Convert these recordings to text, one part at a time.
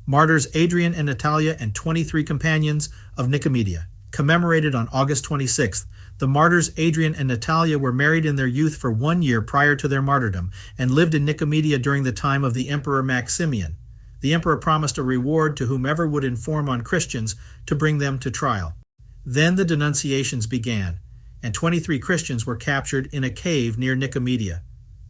Martyrs Adrian and Natalia and 23 Companions of Nicomedia. Commemorated on August 26th, the martyrs Adrian and Natalia were married in their youth for 1 year prior to their martyrdom and lived in Nicomedia during the time of the Emperor Maximian. The emperor promised a reward to whomever would inform on Christians to bring them to trial. Then the denunciations began, and 23 Christians were captured in a cave near Nicomedia.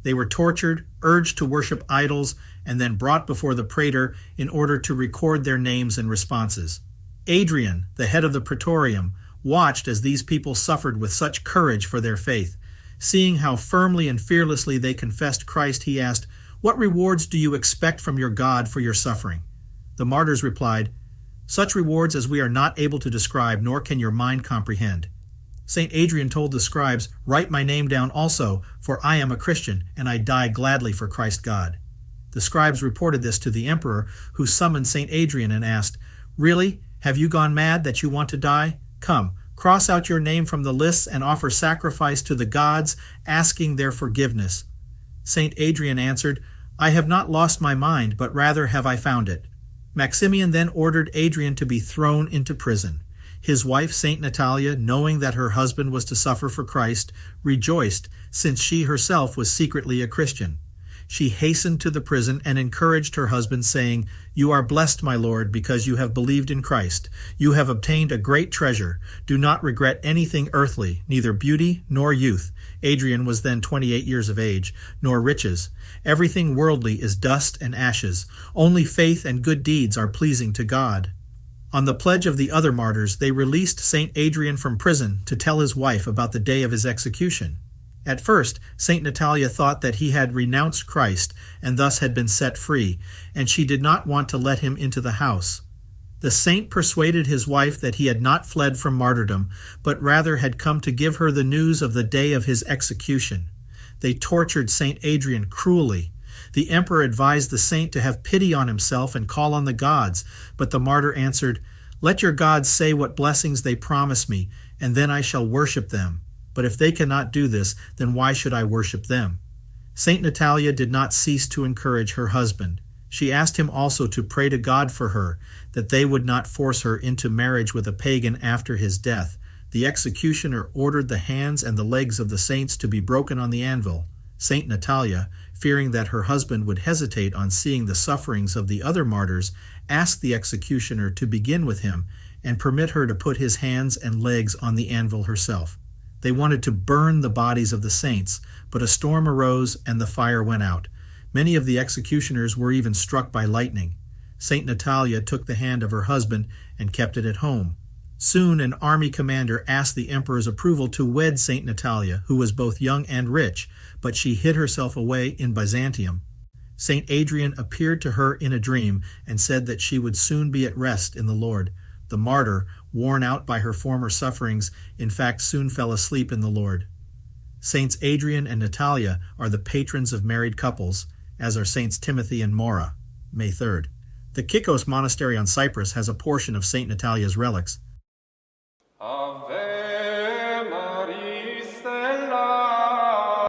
They were tortured, urged to worship idols, and then brought before the praetor in order to record their names and responses. Adrian, the head of the praetorium, watched as these people suffered with such courage for their faith. Seeing how firmly and fearlessly they confessed Christ, he asked, "What rewards do you expect from your God for your suffering?" The martyrs replied, "Such rewards as we are not able to describe, nor can your mind comprehend." St. Adrian told the scribes, "Write my name down also, for I am a Christian, and I die gladly for Christ God." The scribes reported this to the emperor, who summoned St. Adrian and asked, "Really? Have you gone mad that you want to die? Come, cross out your name from the lists and offer sacrifice to the gods, asking their forgiveness." St. Adrian answered, "I have not lost my mind, but rather have I found it." Maximian then ordered Adrian to be thrown into prison. His wife, St. Natalia, knowing that her husband was to suffer for Christ, rejoiced, since she herself was secretly a Christian. She hastened to the prison and encouraged her husband, saying, "You are blessed, my lord, because you have believed in Christ. You have obtained a great treasure. Do not regret anything earthly, neither beauty nor youth." Adrian was then 28 years of age, "nor riches. Everything worldly is dust and ashes. Only faith and good deeds are pleasing to God." On the pledge of the other martyrs, they released St. Adrian from prison to tell his wife about the day of his execution. At first, St. Natalia thought that he had renounced Christ and thus had been set free, and she did not want to let him into the house. The saint persuaded his wife that he had not fled from martyrdom, but rather had come to give her the news of the day of his execution. They tortured St. Adrian cruelly. The emperor advised the saint to have pity on himself and call on the gods, but the martyr answered, "Let your gods say what blessings they promise me, and then I shall worship them. But if they cannot do this, then why should I worship them?" St. Natalia did not cease to encourage her husband. She asked him also to pray to God for her, that they would not force her into marriage with a pagan after his death. The executioner ordered the hands and the legs of the saints to be broken on the anvil. St. Natalia, fearing that her husband would hesitate on seeing the sufferings of the other martyrs, asked the executioner to begin with him and permit her to put his hands and legs on the anvil herself. They wanted to burn the bodies of the saints, but a storm arose and the fire went out. Many of the executioners were even struck by lightning. St. Natalia took the hand of her husband and kept it at home. Soon an army commander asked the emperor's approval to wed St. Natalia, who was both young and rich, but she hid herself away in Byzantium. St. Adrian appeared to her in a dream and said that she would soon be at rest in the Lord. The martyr, worn out by her former sufferings, in fact soon fell asleep in the Lord. Saints Adrian and Natalia are the patrons of married couples, as are Saints Timothy and Maura. May 3rd. The Kikos Monastery on Cyprus has a portion of St. Natalia's relics.